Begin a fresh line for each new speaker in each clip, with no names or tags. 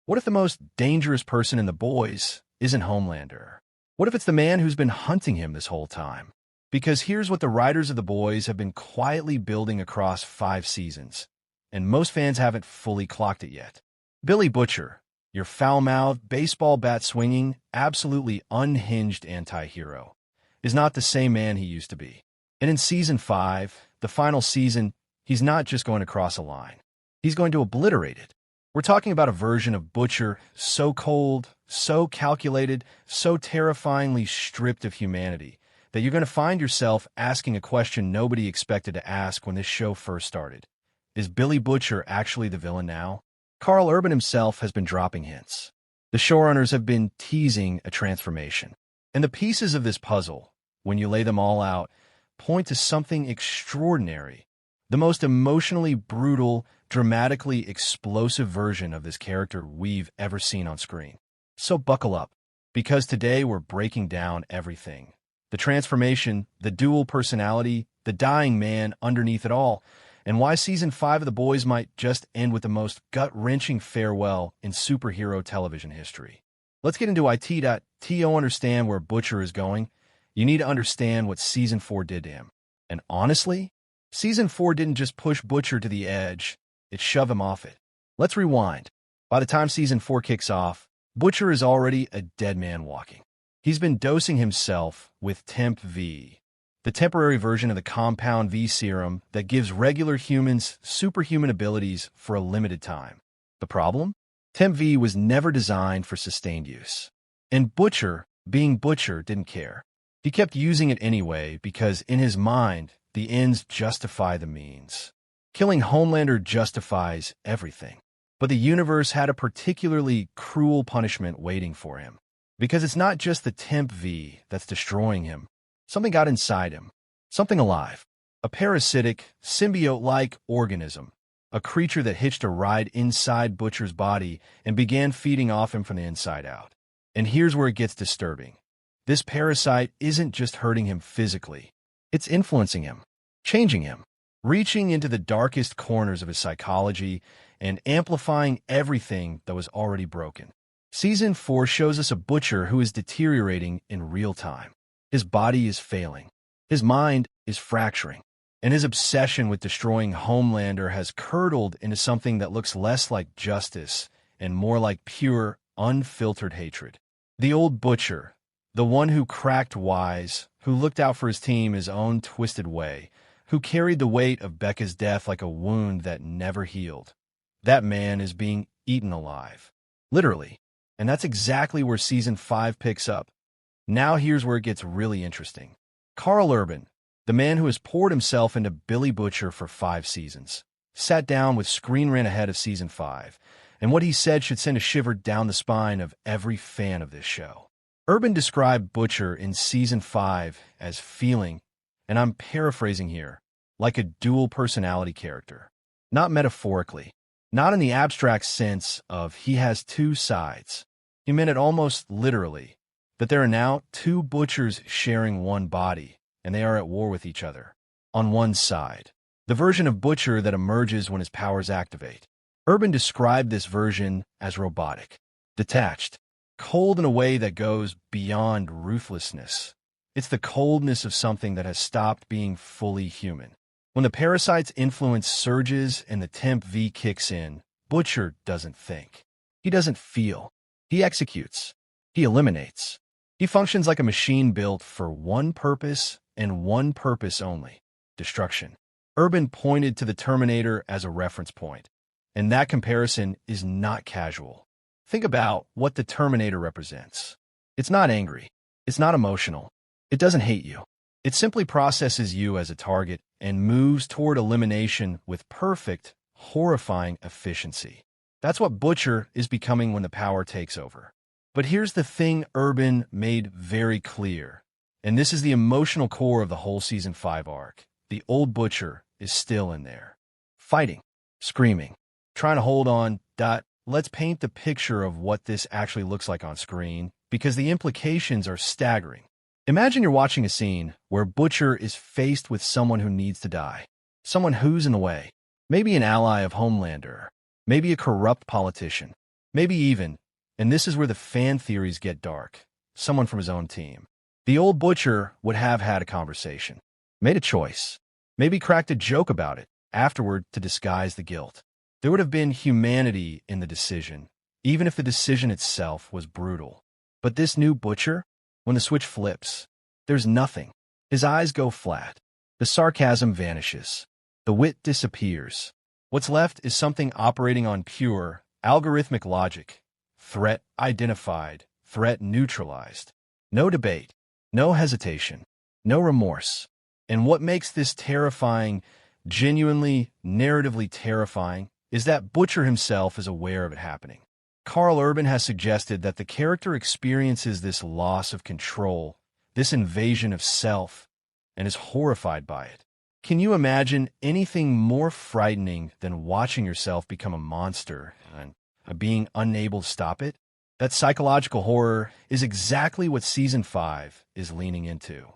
What if the most dangerous person in The Boys isn't Homelander? What if it's the man who's been hunting him this whole time? Because here's what the writers of The Boys have been quietly building across 5 seasons, and most fans haven't fully clocked it yet. Billy Butcher, your foul-mouthed, baseball bat-swinging, absolutely unhinged anti-hero, is not the same man he used to be. And in Season 5, the final season, he's not just going to cross a line. He's going to obliterate it. We're talking about a version of Butcher so cold, so calculated, so terrifyingly stripped of humanity that you're going to find yourself asking a question nobody expected to ask when this show first started. Is Billy Butcher actually the villain now? Karl Urban himself has been dropping hints. The showrunners have been teasing a transformation. And the pieces of this puzzle, when you lay them all out, point to something extraordinary. The most emotionally brutal, dramatically explosive version of this character we've ever seen on screen. So buckle up, because today we're breaking down everything. The transformation, the dual personality, the dying man underneath it all, and why Season 5 of The Boys might just end with the most gut-wrenching farewell in superhero television history. Let's get into it.to understand where Butcher is going. You need to understand what Season 4 did to him. And honestly, Season 4 didn't just push Butcher to the edge, it shoved him off it. Let's rewind. By the time Season 4 kicks off, Butcher is already a dead man walking. He's been dosing himself with Temp V, the temporary version of the compound V serum that gives regular humans superhuman abilities for a limited time. The problem? Temp V was never designed for sustained use. And Butcher, being Butcher, didn't care. He kept using it anyway because, in his mind, the ends justify the means. Killing Homelander justifies everything. But the universe had a particularly cruel punishment waiting for him. Because it's not just the Temp V that's destroying him. Something got inside him. Something alive. A parasitic, symbiote-like organism. A creature that hitched a ride inside Butcher's body and began feeding off him from the inside out. And here's where it gets disturbing. This parasite isn't just hurting him physically. It's influencing him, changing him, reaching into the darkest corners of his psychology and amplifying everything that was already broken. Season 4 shows us a Butcher who is deteriorating in real time. His body is failing. His mind is fracturing. And his obsession with destroying Homelander has curdled into something that looks less like justice and more like pure, unfiltered hatred. The old Butcher, the one who cracked wise, who looked out for his team his own twisted way, who carried the weight of Becca's death like a wound that never healed. That man is being eaten alive. Literally. And that's exactly where Season 5 picks up. Now here's where it gets really interesting. Karl Urban, the man who has poured himself into Billy Butcher for 5 seasons, sat down with Screen Rant ahead of Season 5, and what he said should send a shiver down the spine of every fan of this show. Urban described Butcher in Season 5 as feeling, and I'm paraphrasing here, like a dual personality character. Not metaphorically, not in the abstract sense of he has 2 sides. He meant it almost literally, that there are now 2 Butchers sharing one body, and they are at war with each other. On one side, the version of Butcher that emerges when his powers activate. Urban described this version as robotic, detached, cold in a way that goes beyond ruthlessness. It's the coldness of something that has stopped being fully human. When the parasite's influence surges and the Temp V kicks in, Butcher doesn't think. He doesn't feel. He executes. He eliminates. He functions like a machine built for one purpose and one purpose only: destruction. Urban pointed to the Terminator as a reference point, and that comparison is not casual. Think about what the Terminator represents. It's not angry. It's not emotional. It doesn't hate you. It simply processes you as a target and moves toward elimination with perfect, horrifying efficiency. That's what Butcher is becoming when the power takes over. But here's the thing Urban made very clear, and this is the emotional core of the whole Season 5 arc. The old Butcher is still in there. Fighting, screaming, trying to hold on. Let's paint the picture of what this actually looks like on screen, because the implications are staggering. Imagine you're watching a scene where Butcher is faced with someone who needs to die. Someone who's in the way. Maybe an ally of Homelander. Maybe a corrupt politician. Maybe even, and this is where the fan theories get dark, someone from his own team. The old Butcher would have had a conversation, made a choice, maybe cracked a joke about it afterward to disguise the guilt. There would have been humanity in the decision, even if the decision itself was brutal. But this new Butcher, when the switch flips, there's nothing. His eyes go flat. The sarcasm vanishes. The wit disappears. What's left is something operating on pure, algorithmic logic. Threat identified, threat neutralized. No debate, no hesitation, no remorse. And what makes this terrifying, genuinely, narratively terrifying, is that Butcher himself is aware of it happening. Karl Urban has suggested that the character experiences this loss of control, this invasion of self, and is horrified by it. Can you imagine anything more frightening than watching yourself become a monster and being unable to stop it? That psychological horror is exactly what Season 5 is leaning into.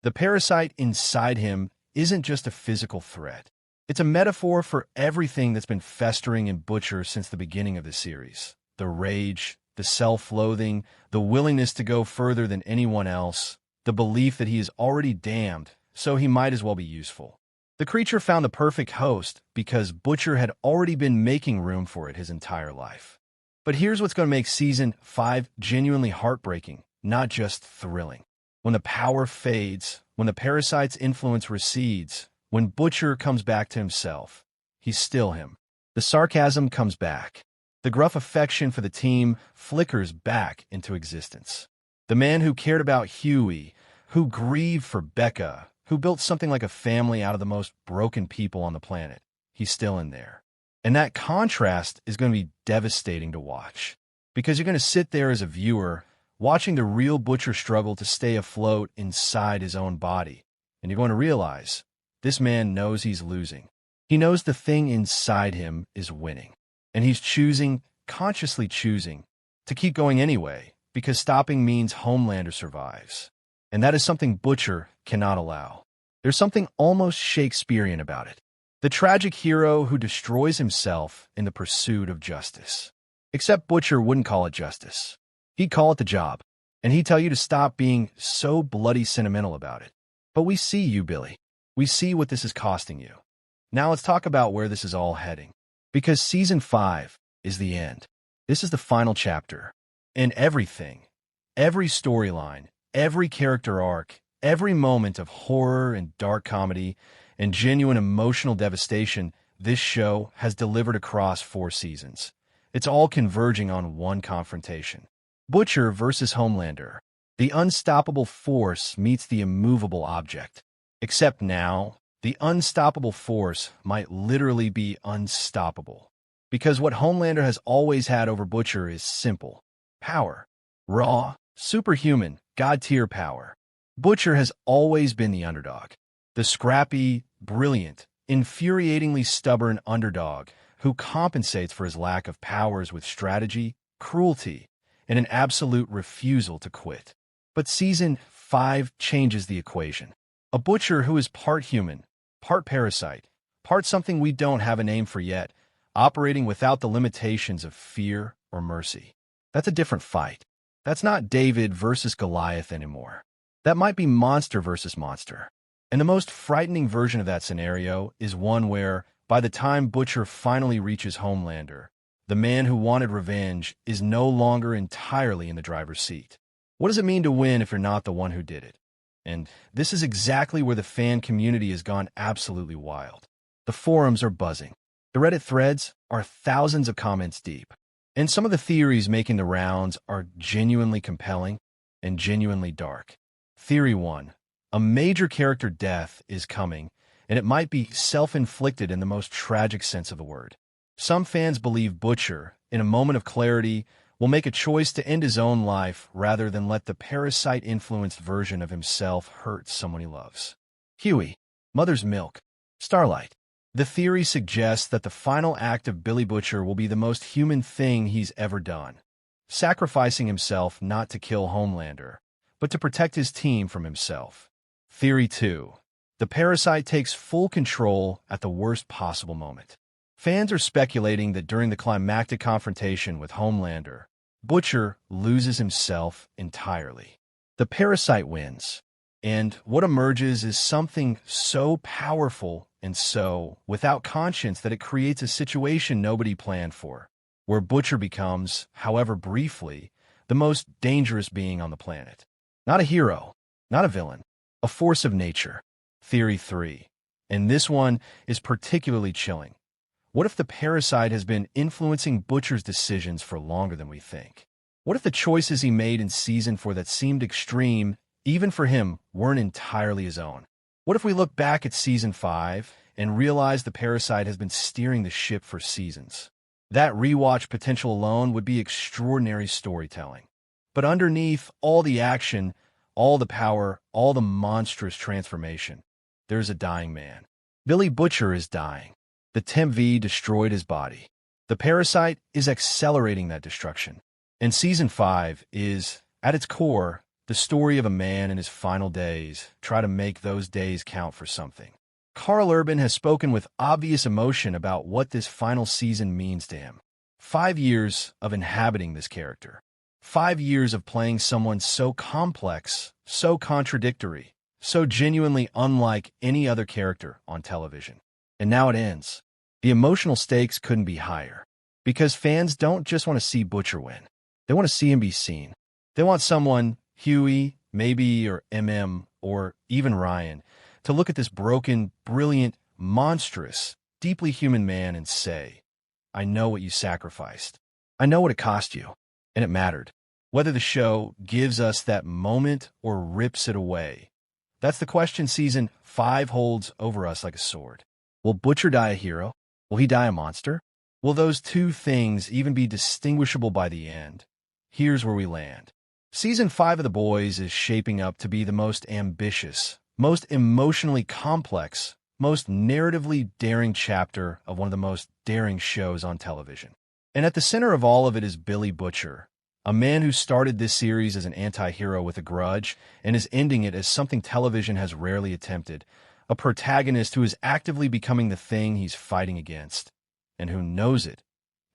The parasite inside him isn't just a physical threat. It's a metaphor for everything that's been festering in Butcher since the beginning of the series. The rage, the self-loathing, the willingness to go further than anyone else, the belief that he is already damned, so he might as well be useful. The creature found the perfect host because Butcher had already been making room for it his entire life. But here's what's going to make Season 5 genuinely heartbreaking, not just thrilling. When the power fades, when the parasite's influence recedes, when Butcher comes back to himself, he's still him. The sarcasm comes back. The gruff affection for the team flickers back into existence. The man who cared about Huey, who grieved for Becca, who built something like a family out of the most broken people on the planet, he's still in there. And that contrast is going to be devastating to watch, because you're going to sit there as a viewer watching the real Butcher struggle to stay afloat inside his own body, and you're going to realize this man knows he's losing. He knows the thing inside him is winning, and he's choosing, consciously choosing, to keep going anyway, because stopping means Homelander survives. And that is something Butcher cannot allow. There's something almost Shakespearean about it. The tragic hero who destroys himself in the pursuit of justice. Except Butcher wouldn't call it justice. He'd call it the job, and he'd tell you to stop being so bloody sentimental about it. But we see you, Billy. We see what this is costing you. Now let's talk about where this is all heading. Because Season 5 is the end. This is the final chapter. And everything, every storyline, every character arc, every moment of horror and dark comedy and genuine emotional devastation this show has delivered across 4 seasons. It's all converging on one confrontation. Butcher versus Homelander. The unstoppable force meets the immovable object. Except now, the unstoppable force might literally be unstoppable. Because what Homelander has always had over Butcher is simple. Power. Raw, superhuman, god-tier power. Butcher has always been the underdog. The scrappy, brilliant, infuriatingly stubborn underdog who compensates for his lack of powers with strategy, cruelty, and an absolute refusal to quit. But Season 5 changes the equation. A Butcher who is part human, part parasite, part something we don't have a name for yet, operating without the limitations of fear or mercy. That's a different fight. That's not David versus Goliath anymore. That might be monster versus monster. And the most frightening version of that scenario is one where, by the time Butcher finally reaches Homelander, the man who wanted revenge is no longer entirely in the driver's seat. What does it mean to win if you're not the one who did it? And this is exactly where the fan community has gone absolutely wild. The forums are buzzing. The Reddit threads are thousands of comments deep. And some of the theories making the rounds are genuinely compelling and genuinely dark. Theory 1. A major character death is coming, and it might be self-inflicted in the most tragic sense of the word. Some fans believe Butcher, in a moment of clarity, will make a choice to end his own life rather than let the parasite-influenced version of himself hurt someone he loves. Huey, Mother's Milk, Starlight. The theory suggests that the final act of Billy Butcher will be the most human thing he's ever done, sacrificing himself not to kill Homelander, but to protect his team from himself. Theory 2. The parasite takes full control at the worst possible moment. Fans are speculating that during the climactic confrontation with Homelander, Butcher loses himself entirely. The parasite wins, and what emerges is something so powerful and so without conscience that it creates a situation nobody planned for, where Butcher becomes, however briefly, the most dangerous being on the planet. Not a hero, not a villain, a force of nature. Theory 3. And this one is particularly chilling. What if the parasite has been influencing Butcher's decisions for longer than we think? What if the choices he made in Season 4 that seemed extreme, even for him, weren't entirely his own? What if we look back at Season 5 and realize the parasite has been steering the ship for seasons? That rewatch potential alone would be extraordinary storytelling. But underneath all the action, all the power, all the monstrous transformation, there's a dying man. Billy Butcher is dying. The Temp V destroyed his body. The parasite is accelerating that destruction. And Season 5 is, at its core, the story of a man in his final days, try to make those days count for something. Karl Urban has spoken with obvious emotion about what this final season means to him. 5 years of inhabiting this character. 5 years of playing someone so complex, so contradictory, so genuinely unlike any other character on television. And now it ends. The emotional stakes couldn't be higher. Because fans don't just want to see Butcher win. They want to see him be seen. They want someone, Huey, maybe, or or even Ryan, to look at this broken, brilliant, monstrous, deeply human man and say, I know what you sacrificed. I know what it cost you. And it mattered. Whether the show gives us that moment or rips it away. That's the question Season 5 holds over us like a sword. Will Butcher die a hero? Will he die a monster? Will those two things even be distinguishable by the end? Here's where we land. Season 5 of The Boys is shaping up to be the most ambitious, most emotionally complex, most narratively daring chapter of one of the most daring shows on television. And at the center of all of it is Billy Butcher, a man who started this series as an anti-hero with a grudge and is ending it as something television has rarely attempted, a protagonist who is actively becoming the thing he's fighting against, and who knows it,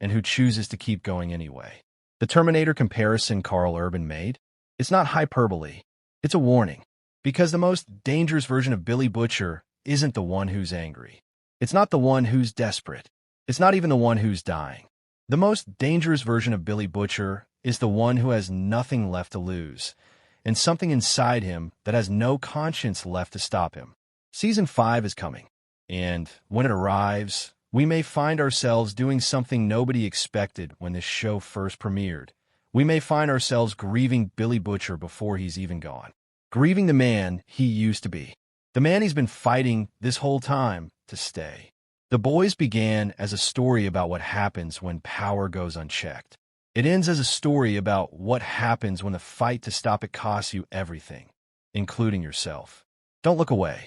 and who chooses to keep going anyway. The Terminator comparison Karl Urban made, it's not hyperbole, it's a warning, because the most dangerous version of Billy Butcher isn't the one who's angry. It's not the one who's desperate. It's not even the one who's dying. The most dangerous version of Billy Butcher is the one who has nothing left to lose, and something inside him that has no conscience left to stop him. Season 5 is coming, and when it arrives, we may find ourselves doing something nobody expected when this show first premiered. We may find ourselves grieving Billy Butcher before he's even gone. Grieving the man he used to be. The man he's been fighting this whole time to stay. The Boys began as a story about what happens when power goes unchecked. It ends as a story about what happens when the fight to stop it costs you everything, including yourself. Don't look away.